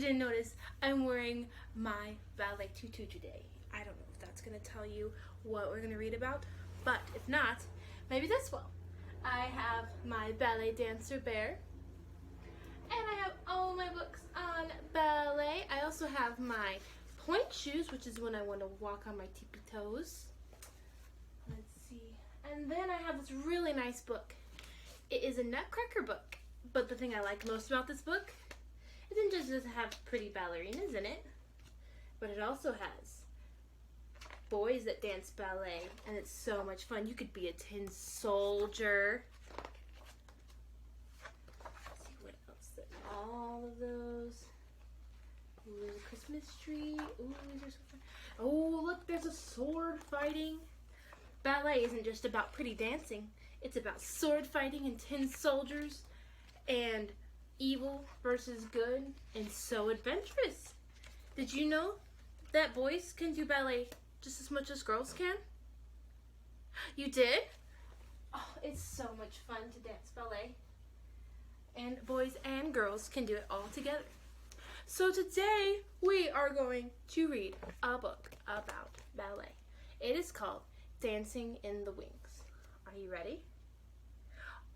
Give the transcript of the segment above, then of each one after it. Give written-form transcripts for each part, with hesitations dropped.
didn't notice, I'm wearing my ballet tutu today. I don't know if that's going to tell you what we're going to read about, but if not, maybe this will. I have my ballet dancer bear, and I have all my books on ballet. I also have my point shoes, which is when I want to walk on my tippy toes. Let's see. And then I have this really nice book. It is a Nutcracker book, but the thing I like most about this book isn't just does it have pretty ballerinas in it, but it also has boys that dance ballet, and it's so much fun. You could be a tin soldier. Let's see what else. All of those. Ooh, Christmas tree. Ooh, these are so fun. Oh, look, there's a sword fighting. Ballet isn't just about pretty dancing. It's about sword fighting and tin soldiers and evil versus good, and so adventurous. Did you know that boys can do ballet just as much as girls can? You did? Oh, it's so much fun to dance ballet. And boys and girls can do it all together. So today we are going to read a book about ballet. It is called Dancing in the Wings. Are you ready?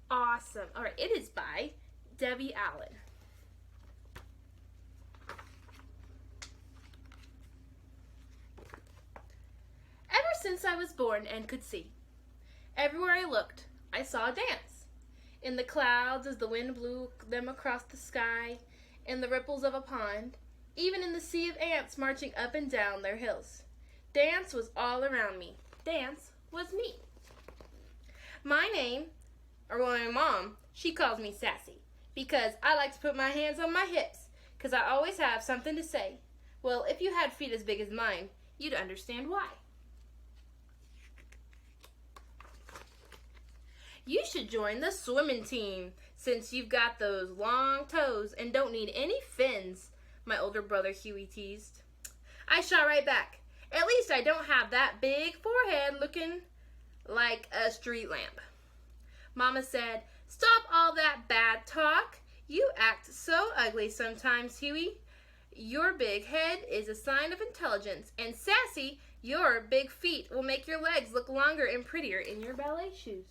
Awesome. All right, it is by Debbie Allen. Ever since I was born and could see, everywhere I looked, I saw a dance. In the clouds as the wind blew them across the sky, in the ripples of a pond, even in the sea of ants marching up and down their hills. Dance was all around me. Dance was me. My name, or my mom, she calls me Sassy, because I like to put my hands on my hips, because I always have something to say. Well, if you had feet as big as mine, you'd understand why. You should join the swimming team, since you've got those long toes and don't need any fins, my older brother Huey teased. I shot right back. At least I don't have that big forehead looking like a street lamp. Mama said, "Stop all that bad talk. You act so ugly sometimes, Huey. Your big head is a sign of intelligence, and Sassy, your big feet will make your legs look longer and prettier in your ballet shoes."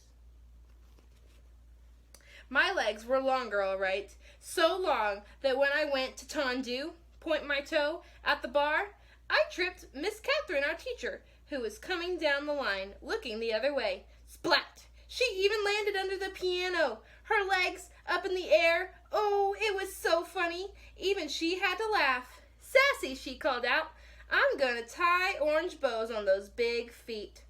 My legs were longer, all right, so long that when I went to tendu, point my toe, at the bar, I tripped Miss Catherine, our teacher, who was coming down the line, looking the other way. Splat! She even landed under the piano, her legs up in the air. Oh, it was so funny. Even she had to laugh. "Sassy," she called out, "I'm going to tie orange bows on those big feet."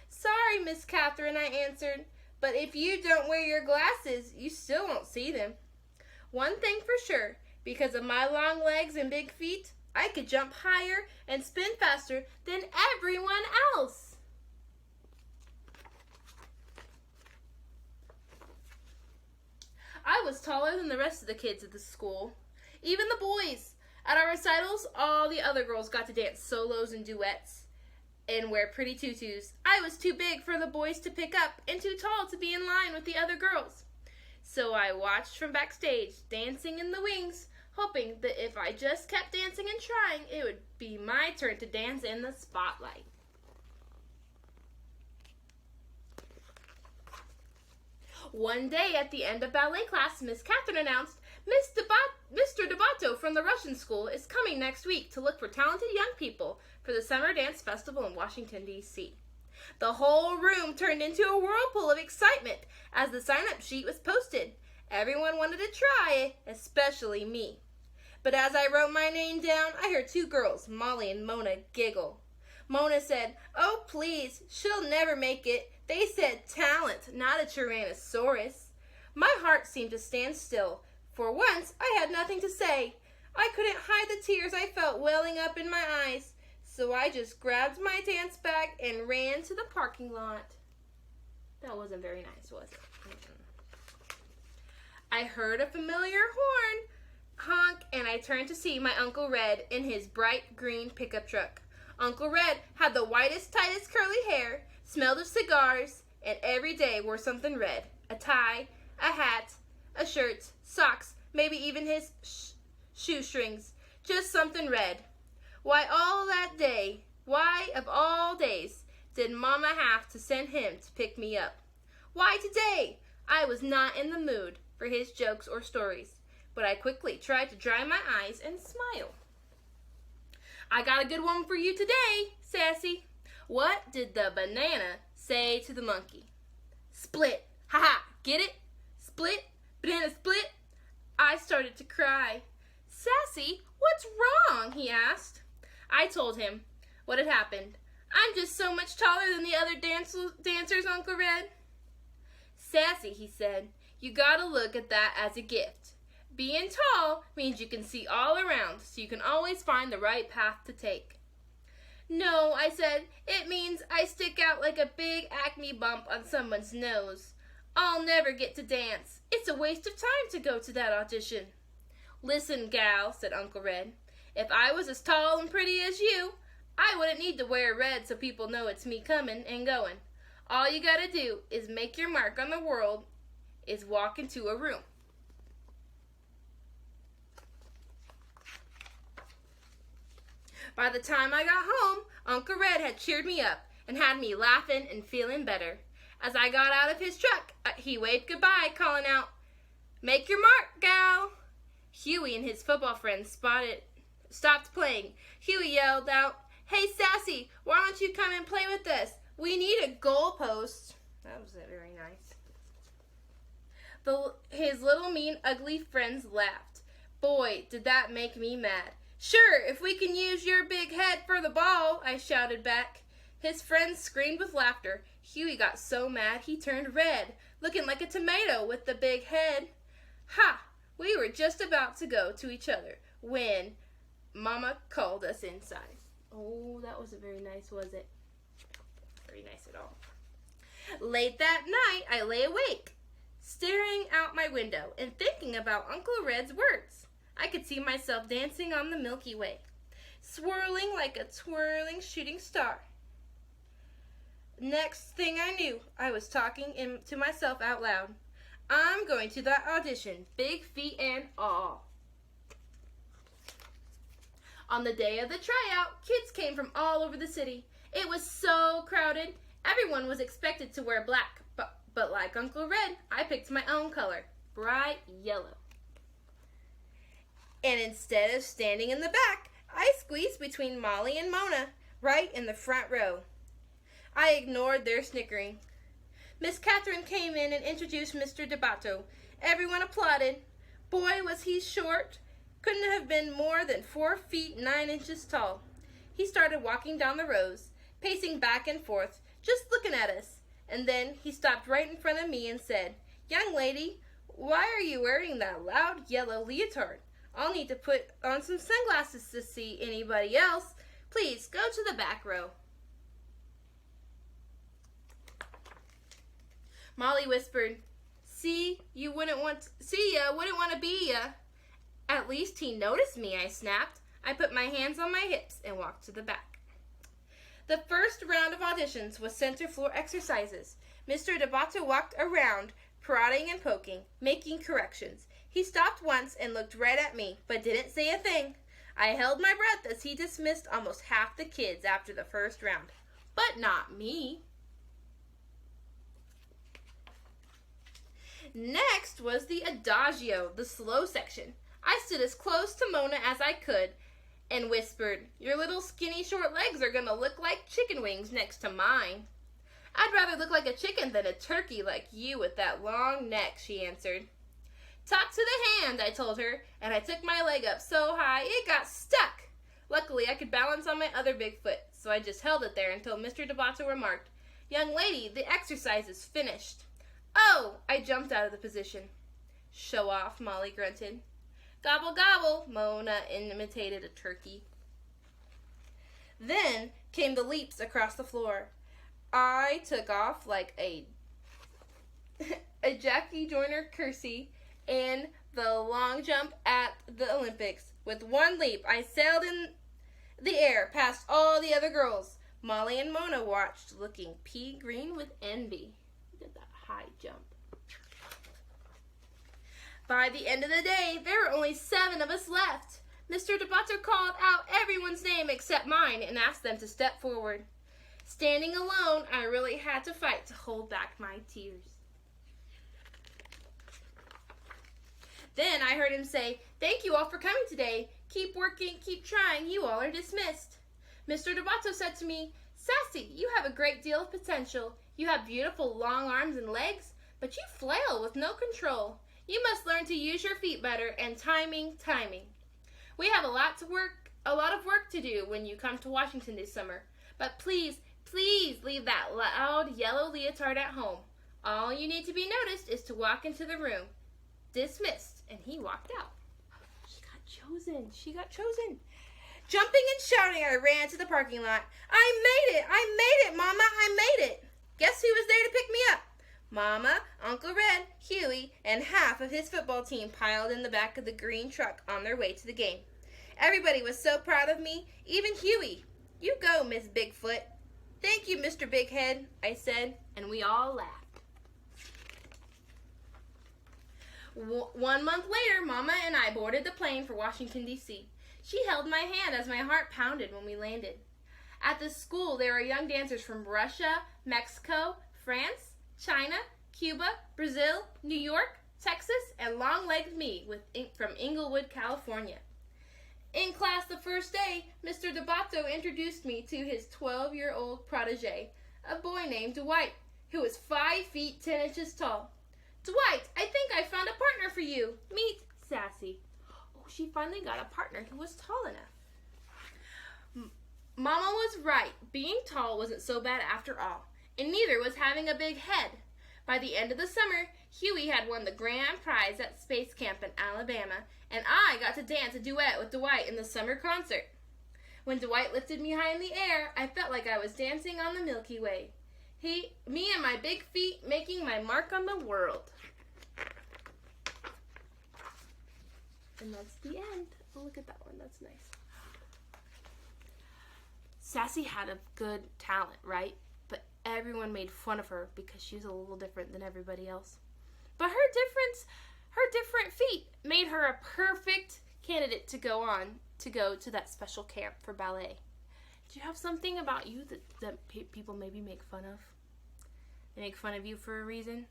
"Sorry, Miss Catherine," I answered, "but if you don't wear your glasses, you still won't see them." One thing for sure, because of my long legs and big feet, I could jump higher and spin faster than everyone else. I was taller than the rest of the kids at the school, even the boys. At our recitals, all the other girls got to dance solos and duets and wear pretty tutus. I was too big for the boys to pick up and too tall to be in line with the other girls. So I watched from backstage, dancing in the wings, hoping that if I just kept dancing and trying, it would be my turn to dance in the spotlight. One day at the end of ballet class, Miss Catherine announced, Mr. Debato from the Russian school is coming next week to look for talented young people for the Summer Dance Festival in Washington, D.C. The whole room turned into a whirlpool of excitement as the sign-up sheet was posted. Everyone wanted to try, especially me. But as I wrote my name down, I heard two girls, Molly and Mona, giggle. Mona said, "Oh, please, she'll never make it. They said talent, not a Tyrannosaurus." My heart seemed to stand still. For once, I had nothing to say. I couldn't hide the tears I felt welling up in my eyes, so I just grabbed my dance bag and ran to the parking lot. That wasn't very nice, was it? I heard a familiar horn honk, and I turned to see my Uncle Red in his bright green pickup truck. Uncle Red had the whitest, tightest curly hair, smelled of cigars, and every day wore something red. A tie, a hat, a shirt, socks, maybe even his shoestrings. just something red. Why of all days, did Mama have to send him to pick me up? Why today? I was not in the mood for his jokes or stories, but I quickly tried to dry my eyes and smile. I got a good one for you today, Sassy. What did the banana say to the monkey? Split. Ha ha. Get it? Split. Banana split. I started to cry. Sassy, what's wrong? He asked. I told him what had happened. I'm just so much taller than the other dancers, Uncle Red. Sassy, he said, you gotta look at that as a gift. Being tall means you can see all around, so you can always find the right path to take. No, I said, it means I stick out like a big acne bump on someone's nose. I'll never get to dance. It's a waste of time to go to that audition. Listen, gal, said Uncle Red, if I was as tall and pretty as you, I wouldn't need to wear red so people know it's me coming and going. All you gotta do is make your mark on the world, is walk into a room. By the time I got home, Uncle Red had cheered me up and had me laughing and feeling better. As I got out of his truck, he waved goodbye, calling out, "Make your mark, gal." Huey and his football friends stopped playing. Huey yelled out, "Hey, Sassy, why don't you come and play with us? We need a goalpost." That was very nice. His little mean, ugly friends laughed. Boy, did that make me mad. "Sure, if we can use your big head for the ball," I shouted back. His friends screamed with laughter. Huey got so mad he turned red, looking like a tomato with the big head. Ha! We were just about to go to each other when Mama called us inside. Oh, that wasn't very nice, was it? Very nice at all. Late that night, I lay awake, staring out my window and thinking about Uncle Red's words. I could see myself dancing on the Milky Way, swirling like a twirling shooting star. Next thing I knew, I was talking to myself out loud. I'm going to that audition, big feet and all. On the day of the tryout, kids came from all over the city. It was so crowded. Everyone was expected to wear black, but like Uncle Red, I picked my own color, bright yellow. And instead of standing in the back, I squeezed between Molly and Mona, right in the front row. I ignored their snickering. Miss Catherine came in and introduced Mr. Debato. Everyone applauded. Boy, was he short. Couldn't have been more than 4 feet 9 inches tall. He started walking down the rows, pacing back and forth, just looking at us. And then he stopped right in front of me and said, "Young lady, why are you wearing that loud yellow leotard? I'll need to put on some sunglasses to see anybody else. Please go to the back row." Molly whispered, "See ya, wouldn't want to be ya." At least he noticed me, I snapped. I put my hands on my hips and walked to the back. The first round of auditions was center floor exercises. Mr. Debato walked around, prodding and poking, making corrections. He stopped once and looked right at me, but didn't say a thing. I held my breath as he dismissed almost half the kids after the first round. But not me. Next was the adagio, the slow section. I stood as close to Mona as I could and whispered, "Your little skinny short legs are going to look like chicken wings next to mine." "I'd rather look like a chicken than a turkey like you with that long neck," she answered. "Talk to the hand," I told her, and I took my leg up so high it got stuck. Luckily, I could balance on my other big foot, so I just held it there until Mr. Debato remarked, "Young lady, the exercise is finished." "Oh!" I jumped out of the position. "Show off," Molly grunted. "Gobble, gobble," Mona imitated a turkey. Then came the leaps across the floor. I took off like a Jackie Joyner Kersey and the long jump at the Olympics. With one leap, I sailed in the air past all the other girls. Molly and Mona watched, looking pea-green with envy. Look at that high jump. By the end of the day, there were only 7 of us left. Mr. Debato called out everyone's name except mine and asked them to step forward. Standing alone, I really had to fight to hold back my tears. Then I heard him say, "Thank you all for coming today. Keep working, keep trying. You all are dismissed." Mr. Debato said to me, "Sassy, you have a great deal of potential. You have beautiful long arms and legs, but you flail with no control. You must learn to use your feet better and timing. We have a lot of work to do when you come to Washington this summer. But please leave that loud yellow leotard at home. All you need to be noticed is to walk into the room. Dismissed." And he walked out. She got chosen. Jumping and shouting, I ran to the parking lot. I made it, Mama, I made it. Guess who was there to pick me up? Mama, Uncle Red, Huey, and half of his football team piled in the back of the green truck on their way to the game. Everybody was so proud of me, even Huey. "You go, Miss Bigfoot." "Thank you, Mr. Bighead," I said, and we all laughed. 1 month later, Mama and I boarded the plane for Washington, D.C. She held my hand as my heart pounded when we landed. At the school, there were young dancers from Russia, Mexico, France, China, Cuba, Brazil, New York, Texas, and long-legged me from Inglewood, California. In class the first day, Mr. Debato introduced me to his 12-year-old protege, a boy named Dwight, who was 5 feet 10 inches tall. "Dwight, I think I found a partner for you. Meet Sassy." Oh, she finally got a partner who was tall enough. Mama was right. Being tall wasn't so bad after all, and neither was having a big head. By the end of the summer, Huey had won the grand prize at Space Camp in Alabama, and I got to dance a duet with Dwight in the summer concert. When Dwight lifted me high in the air, I felt like I was dancing on the Milky Way. Me and my big feet making my mark on the world. And that's the end. Oh, look at that one. That's nice. Sassy had a good talent, right? But everyone made fun of her because she was a little different than everybody else. But her different feet made her a perfect candidate to go to that special camp for ballet. Do you have something about you that people maybe make fun of? They make fun of you for a reason?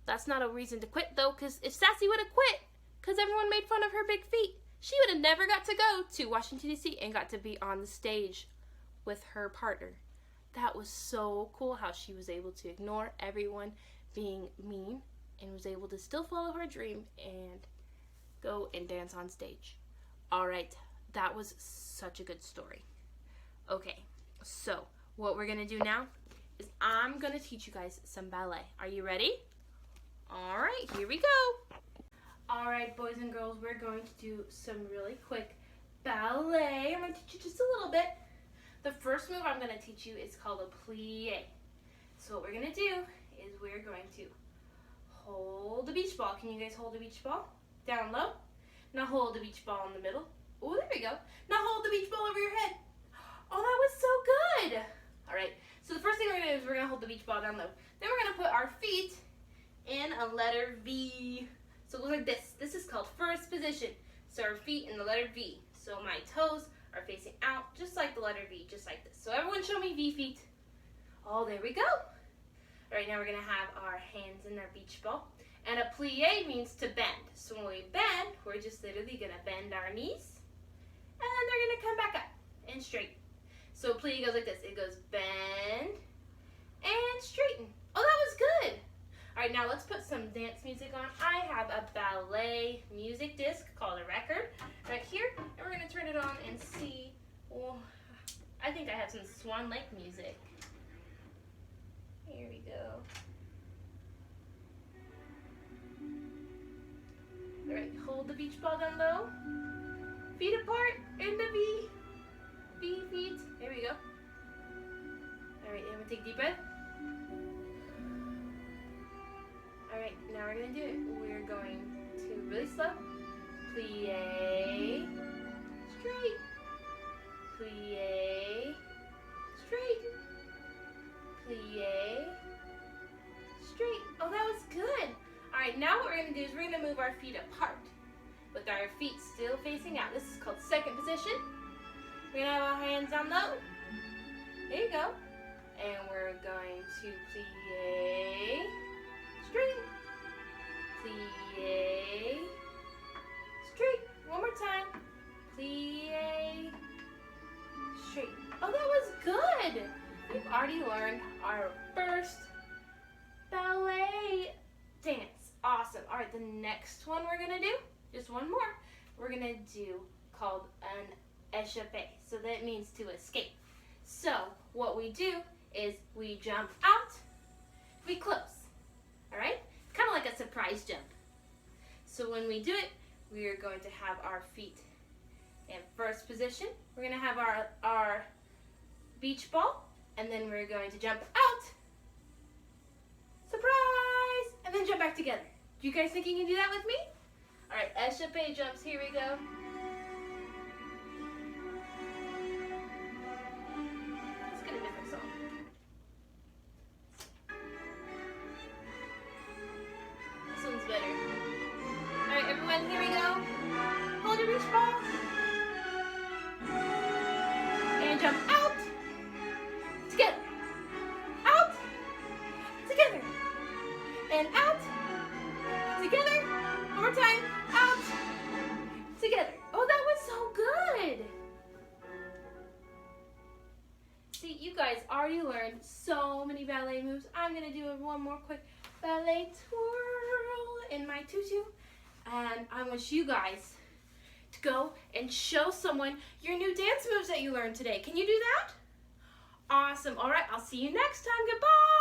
That's not a reason to quit, though, because if Sassy would have quit because everyone made fun of her big feet, she would have never got to go to Washington, D.C. and got to be on the stage with her partner. That was so cool how she was able to ignore everyone being mean and was able to still follow her dream and go and dance on stage. All right, that was such a good story. Okay, so what we're going to do now is I'm going to teach you guys some ballet. Are you ready? All right, here we go. All right, boys and girls, we're going to do some really quick ballet. I'm going to teach you just a little bit. The first move I'm going to teach you is called a plie. So what we're going to do is we're going to hold the beach ball. Can you guys hold the beach ball? Down low. Now hold the beach ball in the middle. Oh, there we go. Now hold the beach ball over your head. Oh, that was so good. All right, so the first thing we're going to do is we're going to hold the beach ball down low. Then we're going to put our feet in a letter V. So it looks like this. This is called first position. So our feet in the letter V. So my toes are facing out just like the letter V, just like this. So everyone show me V feet. Oh, there we go. All right, now we're going to have our hands in our beach ball. And a plie means to bend. So when we bend, we're just literally going to bend our knees. And then they're going to come back up and straight. So plie goes like this. It goes bend and straighten. Oh, that was good. All right, now let's put some dance music on. I have a ballet music disc called a record right here. And we're going to turn it on and see. Well, I think I have some Swan Lake music. Here we go. All right, hold the beach ball down low. Feet apart in the V. V feet. There we go. All right, everyone take a deep breath. All right, now we're going to do it. We're going to really slow. Plie. Straight. Plie. Straight. Plie. Straight. Oh, that was good. All right, now what we're going to do is we're going to move our feet apart with our feet still facing out. This is called second position. We're gonna have our hands on low. There you go. And we're going to plie straight. Plie straight. One more time. Plie straight. Oh, that was good. We've already learned our first ballet dance. Awesome. All right, the next one we're going to do, just one more, we're going to do called an échappé. So that means to escape. So what we do is we jump out, we close. All right? It's kind of like a surprise jump. So when we do it, we are going to have our feet in first position. We're going to have our beach ball, and then we're going to jump out, surprise, and then jump back together. Do you guys think you can do that with me? All right, échappé jumps, here we go. Let's get a different song. This one's better. All right, everyone, here we go. Hold your beach ball. And jump out. Together. Out. Together. And out. Together. One more time. Out. Together. Oh, that was so good. See, you guys already learned so many ballet moves. I'm going to do one more quick ballet twirl in my tutu. And I want you guys to go and show someone your new dance moves that you learned today. Can you do that? Awesome. All right, I'll see you next time. Goodbye.